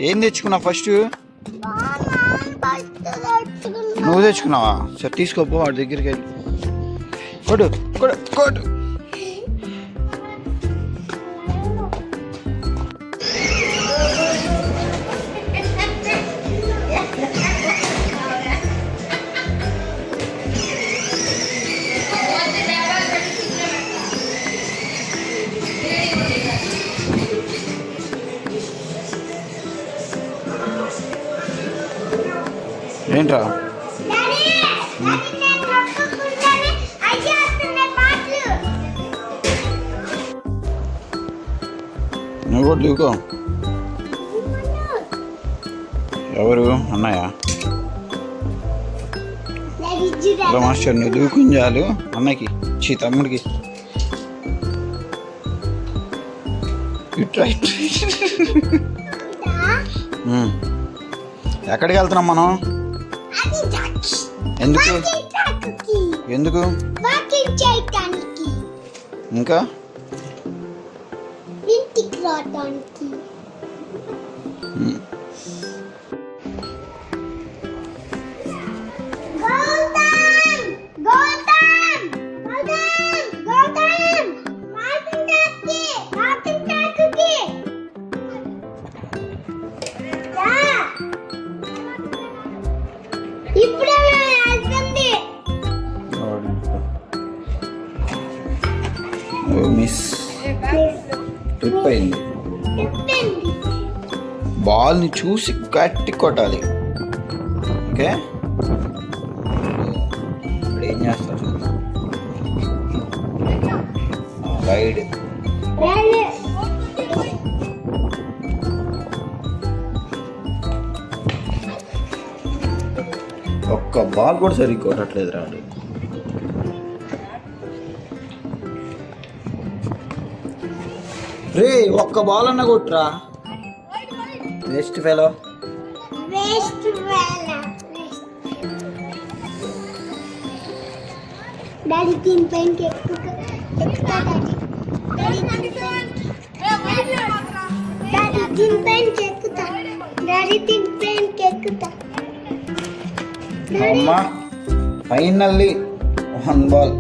ఏం తెచ్చుకున్నావు ఫస్ట్? నువ్వు తెచ్చుకున్నావా? సరే తీసుకోపో వాడి దగ్గరికి వెళ్ళి కొడు కొడు కొడు. ఏంట్రా నువ్వు కూడా దిగుకో. ఎవరు అన్నయ్య? మాస్టర్ నువ్వు దూకుని చాలు అన్నకి తమ్ముడికి. ఎక్కడికి వెళ్తున్నాం మనం? ఎందుకు ఎందుకు ఇంకా మిస్ ట్రిప్ అయింది. బాల్ని చూసి గట్టి కొట్టాలి. ఓకే ఇప్పుడు ఏం చేస్తా చూద్దాం. రైడ్ ఒక్క బాల్ కూడా సరిగ్గా కొట్టట్లేదు రాడు. రే ఒక్క బాల్ అన్న కొట్టురా. Waste fellow. డాడీ తీన్ పెన్ ఎక్కుతా. అమ్మా ఫైనల్లీ 1 బాల్.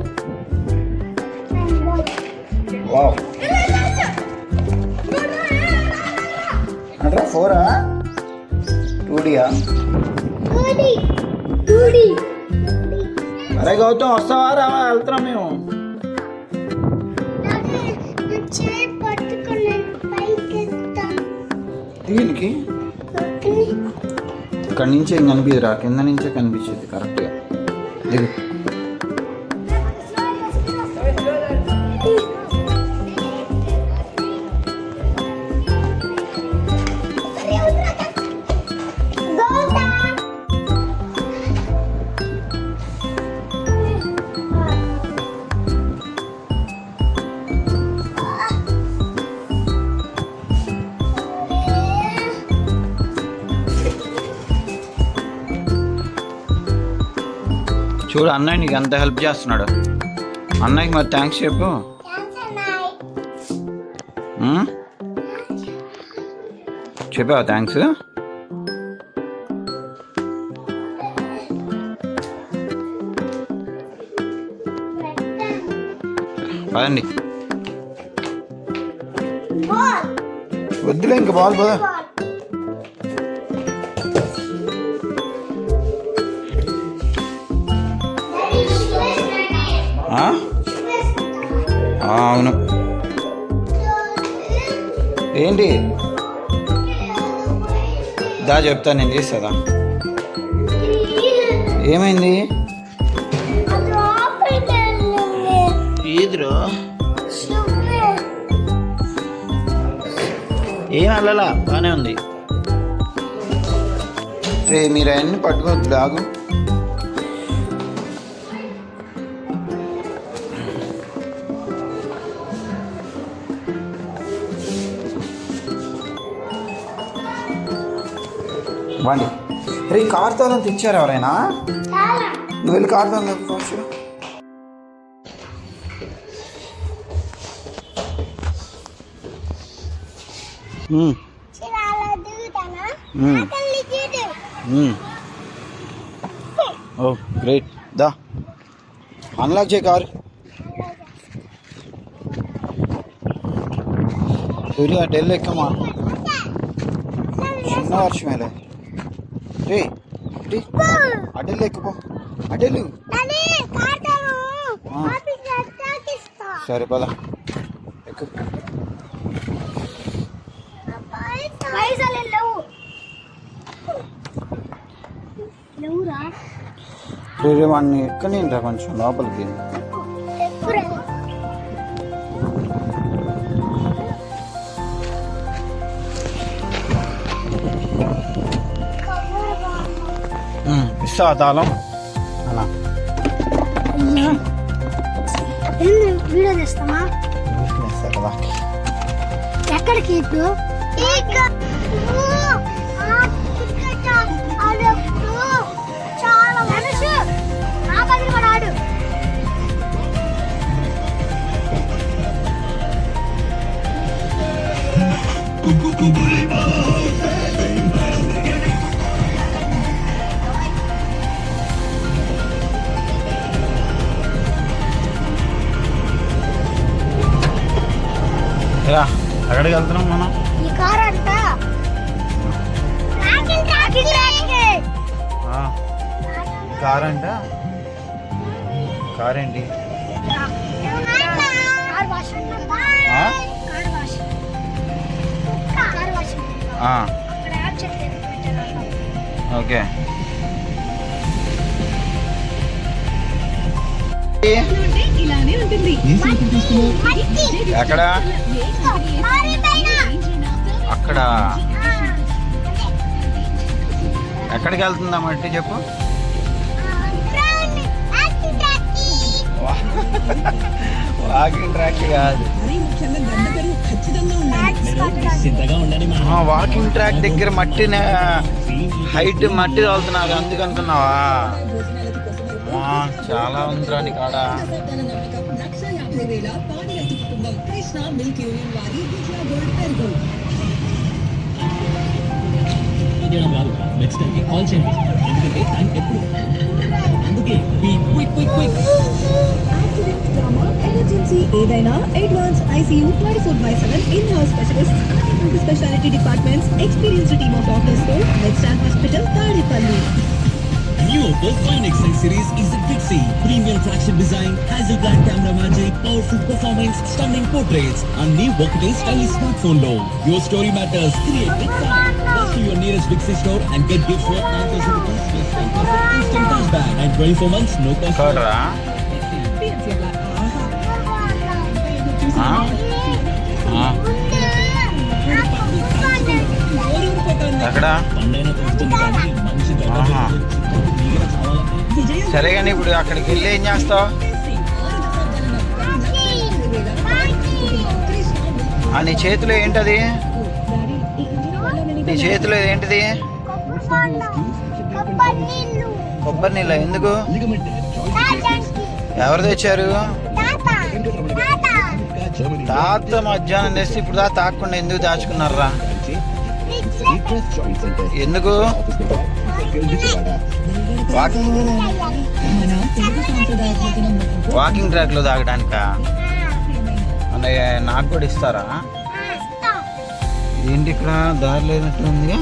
వావ్ అంటారా 4ఆ 2Dయా? అరే గౌతమ్ వస్తావా రావా? వెళ్తున్నాం మేము. దీనికి ఇక్కడి నుంచి ఏం కనిపించరా, కింద నుంచే కనిపించేది కరెక్ట్గా. దిగు. చూడు అన్నయ్య నీకు ఎంత హెల్ప్ చేస్తున్నాడు. అన్నయ్యకి మరి థ్యాంక్స్ చెప్పు. చెప్పావా థ్యాంక్స్? పదండి. వద్దులే ఇంకా బాల్ పోదా. అవును. ఏంటి దా చెప్తా నేను చేస్తుందా. ఏమైంది? ఈదురు ఏం అల్లలా బాగానే ఉంది. రే మీరు అవన్నీ పట్టుకోవద్దు లాగు. వాడి రే కార్ తాళం తెచ్చారు ఎవరైనా? నువ్వు వెళ్ళి కార్ తాళం ఫస్ట్. ఓ గ్రేట్ దా అన్లాక్ చేయి కారు. సూర్య అటెల్లు ఎక్కమ్మా, చిన్న వర్షమేలే రే అటెల్లు ఎక్కుపో అటెల్లు. సరే పద ఎక్కు. రే వాడిని ఎక్కని రా కొంచెం లోపలికి. ఇస్తావా తాళం అలా వీడియో చేస్తామా? కదా ఎక్కడికి ఇప్పుడు? చాలా మనసు నా పదిలి కూడా ఆడు. ఎక్కడికి వెళ్తున్నాం మనం? ఈ కార్ అంట కార్ అంట. కార్ ఏంటి? ఓకే ఎక్కడ? అక్కడ ఎక్కడికి వెళ్తుందా మట్టి చెప్పు. వాకింగ్ ట్రాక్ కాదు, వాకింగ్ ట్రాక్ దగ్గర మట్టి హైట్ మట్టి తోలుతున్నారు అందుకనుకున్నావా? చాలా ఉందిరా నీ కాడ. ఏదైనా advance ICU 24/7 in-house specialists, multi-speciality departments, experienced team of doctors తో Medstart Hospital Tadepalli. New Oppo Find X9 series is a big C. Premium flagship design, Hasselblad camera magic, powerful performance, stunning portraits, and new ఒకటే stylish smartphone లో. Your story matters. Create big time. Rush to your nearest Big C store and get gifts worth 9,000 rupees plus 10% instant cashback and 24 months no cost. చూడరా ఎక్కడ? సరే కానీ ఇప్పుడు అక్కడికి వెళ్ళి ఏం చేస్తావు? నీ చేతిలో ఏంటది? నీ చేతిలో ఏంటిది? కొబ్బరి నీళ్ళ. ఎందుకు? ఎవరు తెచ్చారు? తాత మధ్యాహ్నం తెస్తే ఇప్పుడు దా తాకుండా ఎందుకు దాచుకున్నారా? ఎందుకు? వాకింగ్ ట్రాక్ లో తాగడానికా? అన్నయ్య నాకు కూడా ఇస్తారా? ఏంటి ఇక్కడ దారి లేనట్టు ఉందిగా,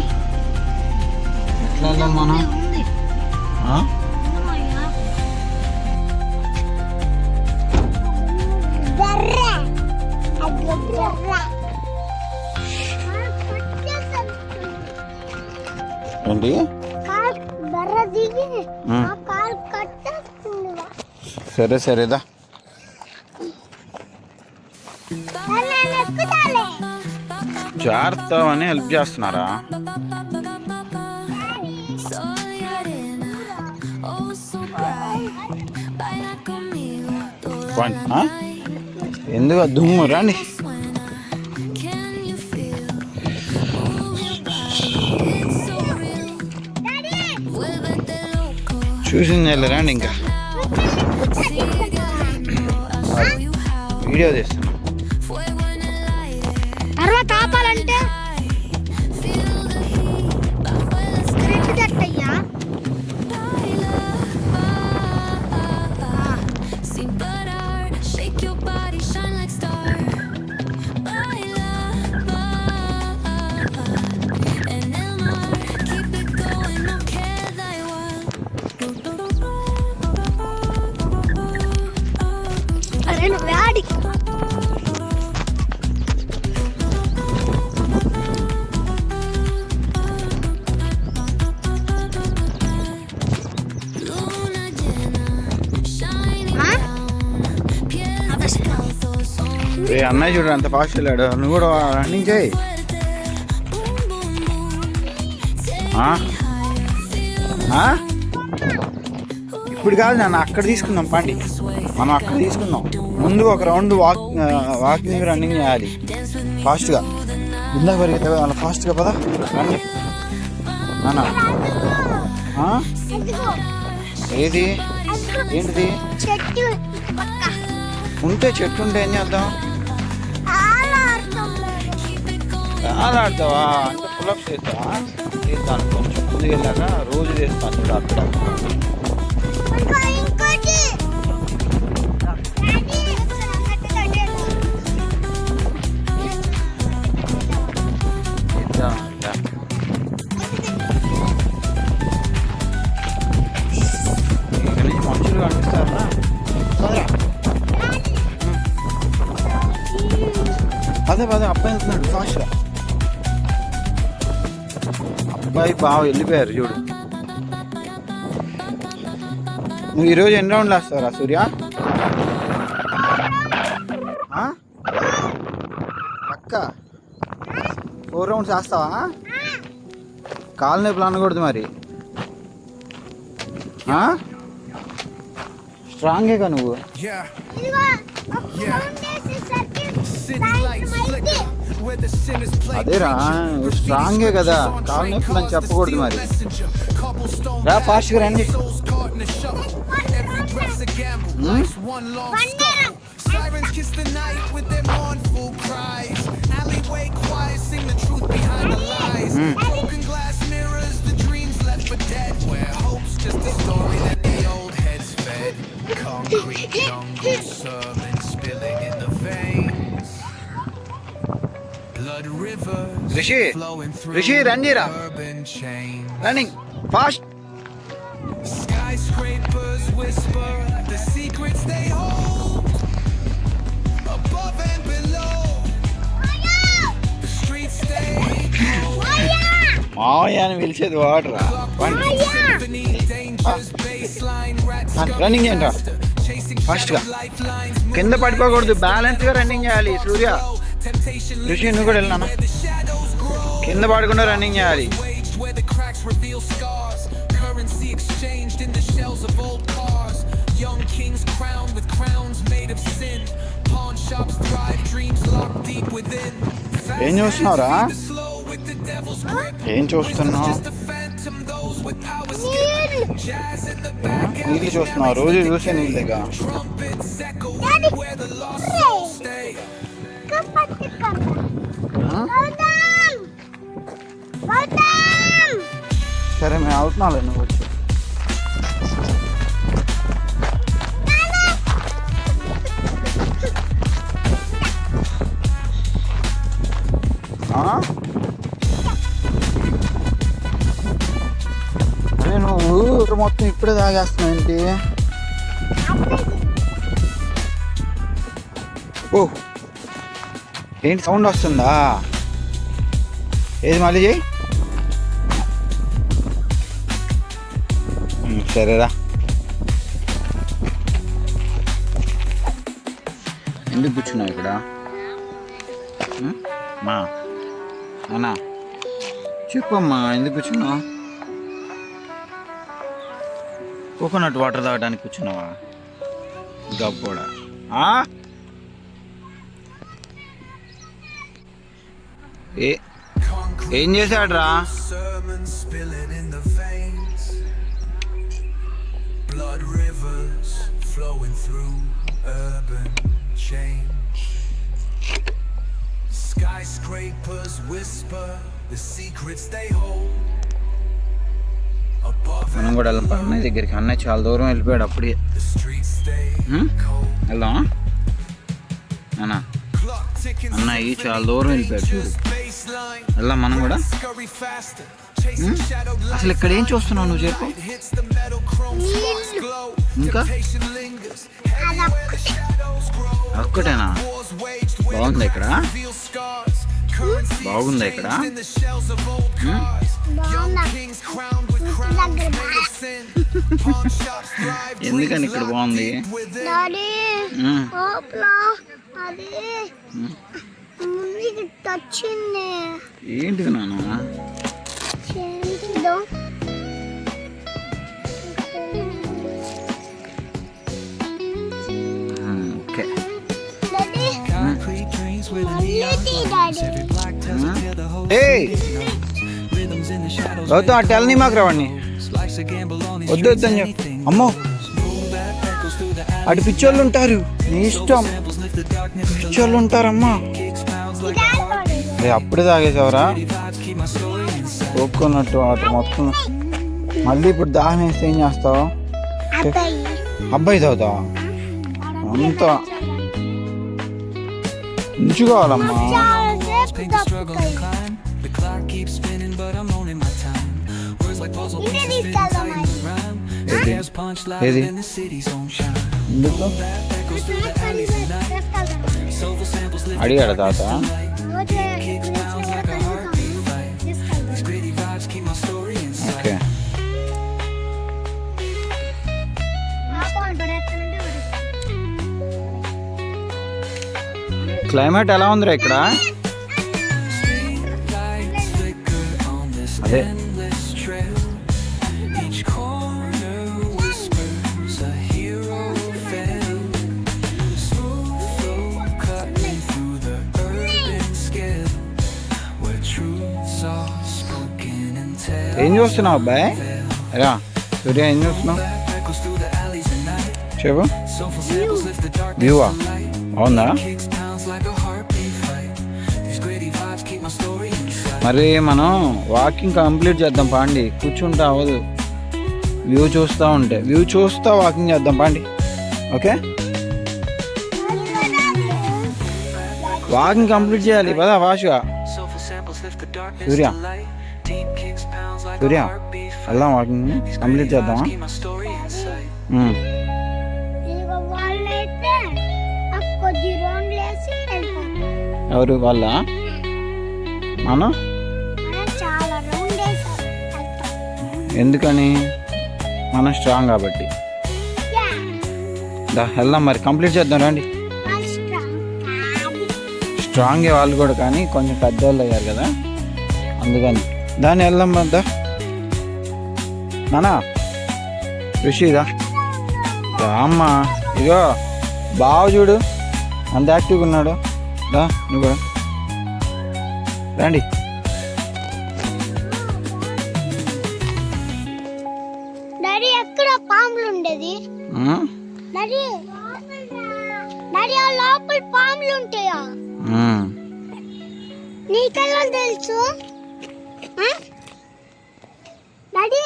ఎట్లా వెళ్ళాం మనం? ఏంటి? సరే సరేదా. జాగ్రత్త అని హెల్ప్ చేస్తున్నారా? ఎందుకు దుమ్ము రండి. చూసింది రండి. ఇంకా వీడియో తీస్తున్నా. తర్వాత ఆపాలంటే ఇదట్టయ్యా Sin parar, shake your body, shine like star. Baila, en el mar, keep it going, no queda igual. అరే నువ్వు ఆడికి Luna llena, shining Huh? down, pies descalzos son రే అన్నయ్య చూడు అంత ఫాస్ట్ వెళ్ళాడు, నువ్వు కూడా రన్నింగ్ చేయి. fuerte. Boom, boom, boom, take ఆ? me higher, feel ఆ? ఇప్పుడు కాదు నాన్న, అక్కడ తీసుకుందాం పండి, మనం అక్కడ తీసుకుందాం. ముందు ఒక రౌండ్ వాకింగ్ రన్నింగ్ చేయాలి ఫాస్ట్గా. ఇందాక పరిగెత్తే అలా ఫాస్ట్గా పదా రండి నాన్న. ఆ? అదిగో ఏది ఏంటిది? చెట్టు పక్క ఉంటే చెట్టు ఉంటే ఏం చేద్దాం? చాలా అర్థం లేదు చాలా ఆడతావా అంటే పులప్స్ చేస్తావా? చేస్తాను కొంచెం ముందుకు వెళ్ళాక రోజు చేస్తాను చూడు అక్కడ. ఇంకా ఇంకోటి డాడీ ఒకసారి చేద్దాం ఇంకా. ఇక్కడ నుంచి మనుషులు కనిపిస్తారా? పదే పదే అబ్బాయి వెళ్తున్నాడు ఫాస్ట్గా. అబ్బాయి బాగా వెళ్ళిపోయారు చూడు. నువ్వు ఈరోజు ఎన్ని రౌండ్లు వేస్తావురా సూర్య? ఆ? పక్క 4 రౌండ్స్ వేస్తావా? కాలు నొప్పులు అనకూడదు మరి. స్ట్రాంగేగా నువ్వు. ఇదిగో ఒక ఫౌండేషన్ సర్కిల్ సైన్స్ మైకి అదేరా స్ట్రాంగే కదా, కాలు నొప్పులు అని చెప్పకూడదు మరి. రా ఫాస్ట్గా రండి. బండారం Sirens kiss the night with their mournful cries. Alleyway choirs sing the truth behind the lies. Broken glass mirrors, the dreams left for dead. Where hope's just a story that the old heads fed. Concrete jungle sermons spilling in the veins. Blood rivers Rishi, flowing through Rishi, Ranjira. urban chains. Running fast. Skyscrapers whisper the secrets they hold. Above and below, the streets stay cold. మావయ్య అని పిలిచేది వాడరా. Symphony, dangerous baseline, rats running చేయండి రా ఫాస్ట్గా. కింద పడిపోకూడదు, బ్యాలెన్స్గా running చేయాలి సూర్య. ఋషి నువ్వు కూడా వెళ్ళినా కింద పడకుండా రన్నింగ్ చేయాలి. waged where the cracks reveal scars. Currency exchanged in the shells of old cars. Young kings crowned with crowns made of sin. Pawn shops thrive, dreams locked deep within. ఏం చూస్తున్నావురా? Slow with the devil's grip. ఏం చూస్తున్నావు? Just a phantom, those with power skip. Jazz in the back నీళ్ళు చూస్తున్నావు? రోజు చూసే నీళ్ళేగా. trumpets echo where the lost souls stay. సరే మేము అవుతున్నావు నువ్వు వచ్చి. అరే నువ్వు మొత్తం ఇప్పుడే తాగేస్తున్నావు ఏంటి? ఓ ఏంటి సౌండ్ వస్తుందా? ఏది మళ్ళీ చేయి. సరేరా. ఎందుకు కూర్చున్నావు ఇక్కడ? మా అన్నా చెప్పమ్మా, ఎందుకు కూర్చున్నావు? కోకోనట్ వాటర్ తాగడానికి కూర్చున్నావా? గబ్బోడా. ఏం చేశాడ్రా? Sermons spilling in the veins. Blood rivers flowing through urban change. Skyscrapers whisper the secrets they hold. మనం కూడా వెళ్దాం అన్నయ్య దగ్గరికి. అన్నయ్య చాలా దూరం వెళ్ళిపోయాడు అప్పుడే. వెళ్దామా అన్న? అన్నయ్య చాలా దూరం వెళ్ళిపోయాడు చూడు. వెళ్దాం మనం కూడా. అసలు ఇక్కడ ఏం చూస్తున్నావు నువ్వు చెప్పు? ఇంకా ఒక్కటేనా? బాగుందా ఇక్కడ? బాగుందా ఇక్కడ? ఎందుకని ఇక్కడ బాగుంది? ఏంటిది నాన్న? ఓకే. వద్దు అటు వెళ్ళని మాకు రావండి. వద్దు వద్దు అని చెప్పు. అమ్మో అటు పిచ్చోళ్ళు ఉంటారు. నీ ఇష్టం, పిచ్చోళ్ళు ఉంటారమ్మా. అప్పుడే తాగేసావరా కోకోనట్ వాటర్ మొత్తం? మళ్ళీ ఇప్పుడు దాహం వేస్తే ఏం చేస్తావు? అబ్బాయి తాగుతావా? అంతా ఉంచుకోవాలమ్మా. ఏది ఎందుకు అడిగాడు తాత? ఓకే. క్లైమేట్ ఎలా ఉందిరా ఇక్కడ? అదే ఏం చూస్తున్నావు అబ్బాయి? రా సూర్య, ఏం చూస్తున్నావు చెప్పు. వ్యూవా బాగుందా? మరి మనం వాకింగ్ కంప్లీట్ చేద్దాం పాండి. కూర్చుంటా అవ్వదు. వ్యూ చూస్తా వాకింగ్ చేద్దాం పాండి. ఓకే, వాకింగ్ కంప్లీట్ చేయాలి పదా ఫాస్ట్గా. సూర్య వెళ్దాం వాకింగ్ కంప్లీట్ చేద్దామా? ఎవరు వాళ్ళ? మనం ఎందుకని? మనం స్ట్రాంగ్ కాబట్టి. వెళ్దాం మరి, కంప్లీట్ చేద్దాం రండి. స్ట్రాంగే వాళ్ళు కూడా, కానీ కొంచెం పెద్దవాళ్ళు అయ్యారు కదా అందుకని. దాన్ని వెళ్దాం దా నానా. ఋషిదా అమ్మ, ఇగో బావ చూడు అంత యాక్టివ్గా ఉన్నాడు. దా నువ్వు కూడా రండి. డాడీ ఎక్కడ పాములు ఉండేది? డాడీ ఆ లోపల పాములు ఉంటాయా? నీకెలా తెలుసు డాడీ?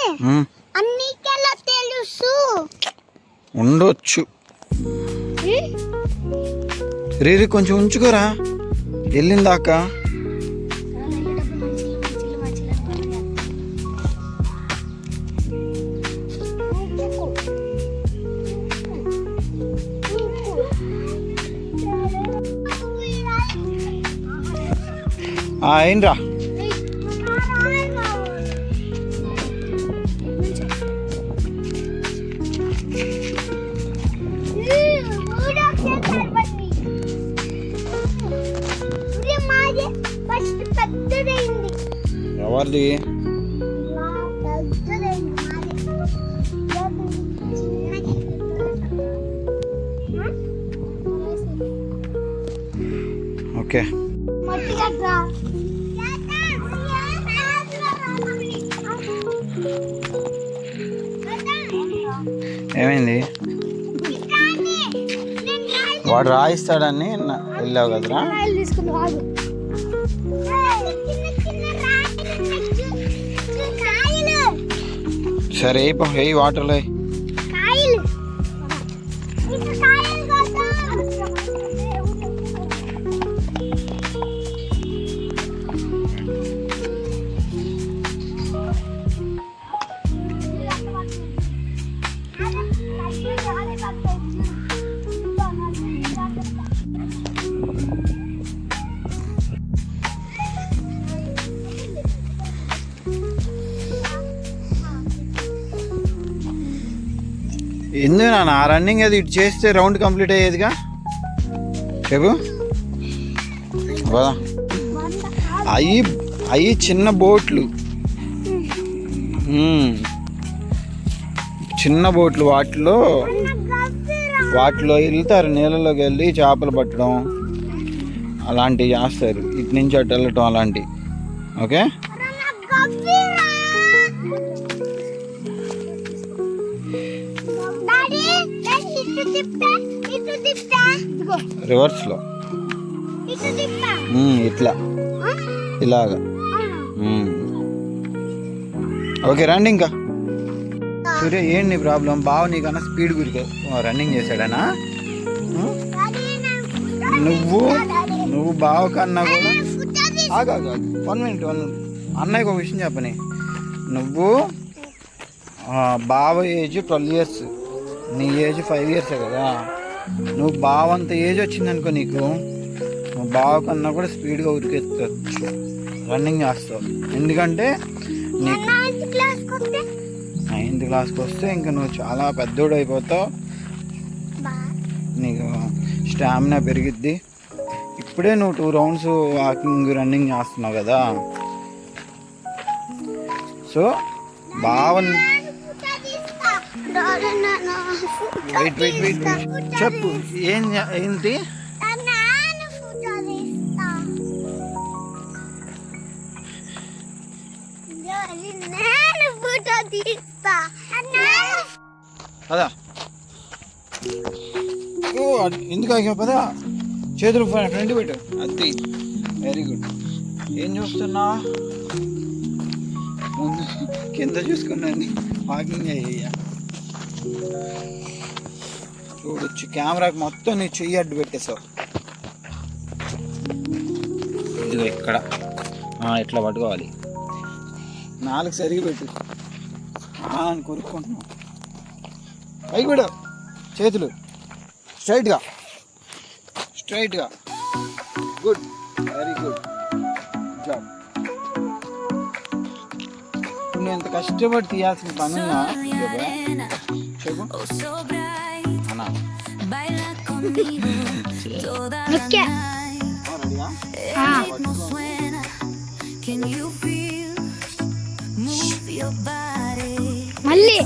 అన్నికెలా తెలుసు? ఉండొచ్చు. రీరి కొంచెం ఉంచుకోరా వెళ్ళిందాకా. ఏంట్రా ఎవరిది? ఓకే. ఏమైంది? వాడు రాయిస్తాడని వెళ్ళావు కదరా? సరే వేయి వాటర్లో వేయి. కాయలు ఇటు కాయలు కదా. ఎందుకు నాన్న ఆ రన్నింగ్ అది ఇటు చేస్తే రౌండ్ కంప్లీట్ అయ్యేదిగా. చెప్పు అవి చిన్న బోట్లు, చిన్న బోట్లు. వాటిలో వెళ్తారు, నీళ్ళలోకి వెళ్ళి చేపలు పట్టడం అలాంటివి చేస్తారు. ఇటు నుంచి అటు వెళ్ళటం అలాంటివి. ఓకే రివర్స్లో ఇట్లా ఇలాగా. ఓకే రండి. ఇంకా సూర్య ఏంటి నీ ప్రాబ్లం? బావ నీకన్నా స్పీడ్ గురికి రన్నింగ్ చేశాడనా? నువ్వు బావ కన్నా కూడా ఆగా 1 minute అన్నయ్యకి ఒక విషయం చెప్పని. నువ్వు బావ ఏజ్ 12 years, నీ ఏజ్ 5 years కదా. నువ్వు బావ అంత ఏజ్ వచ్చిందనుకో నీకు, నువ్వు బావ కన్నా కూడా స్పీడ్గా ఉరికెత్తచ్చు, రన్నింగ్ చేస్తావు. ఎందుకంటే నీకు 9th క్లాస్కి వస్తే ఇంకా నువ్వు చాలా పెద్దోడు అయిపోతావు, నీకు స్టామినా పెరిగిద్ది. ఇప్పుడే నువ్వు 2 rounds వాకింగ్ రన్నింగ్ చేస్తున్నావు కదా. సో బావని వెయిట్ చెప్పు ఏంటి? అదా ఎందుకు ఆగా పదా, చేతులు ఫ్రంట్ పెట్టు. అది వెరీ గుడ్. ఏం చూస్తున్నా? ముందు కింద చూసుకున్నాను, వాకింగ్ అయ్యా. చూడొచ్చు కెమెరాకి మొత్తం నీ చెయ్యి అడ్డు పెట్టేసావు. ఇదిగో ఇక్కడ ఇట్లా పట్టుకోవాలి, 4 సరిగి పెట్టు అని కొరుక్కుంటున్నావు. పైకి కూడా చేతులు స్ట్రైట్గా. Good, very good job. నువ్వు ఎంత కష్టపడి తీయాల్సిన పనున్నా చెప్పు అన్నా. మళ్ళీ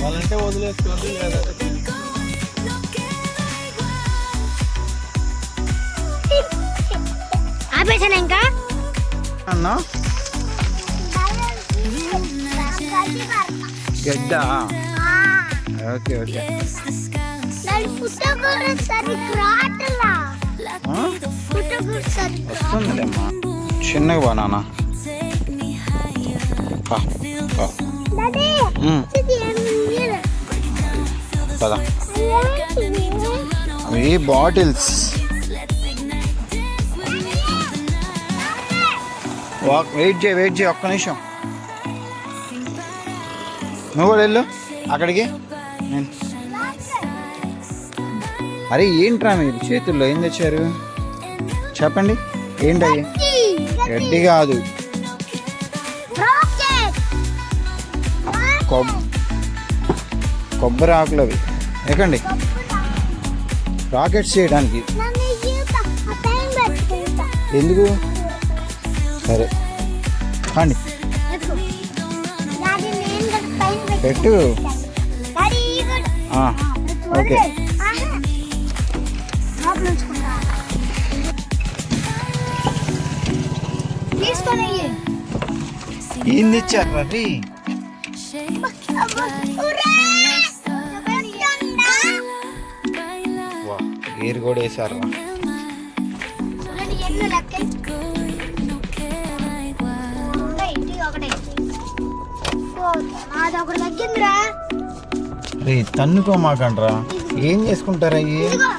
వాళ్ళంటే వదిలేసుకోండి. ఆపేసాను ఇంకా అన్నా. గడ్డ ఓకే వస్తుందిలేమ్మా. చిన్నగా బానా కదా. అవి బాటిల్స్. వెయిట్ చేయి ఒక్క నిమిషం. నువ్వు కూడా వెళ్ళు అక్కడికి. అరే ఏంట్రా మీరు చేతుల్లో ఏం తెచ్చారు చెప్పండి? ఏంటయ్యి? గడ్డి కాదు, కొబ్బరి ఆకులు అవి. ఎక్కండి, రాకెట్స్ చేయడానికి. ఎందుకు? సరే కండి. పెట్టు. డాడీ గుడ్ ఆ, ఓకే. తీసుకొని ఏంది ఇచ్చారు రవి? వా, ఏరు కూడా వేసారు. ఎన్ను లెక్క ఒకటే నాది ఒకటి తగ్గిందిరా. రే తన్నుకోమాకండ్రా, ఏం చేసుకుంటారా అయ్యి? ఇదిగో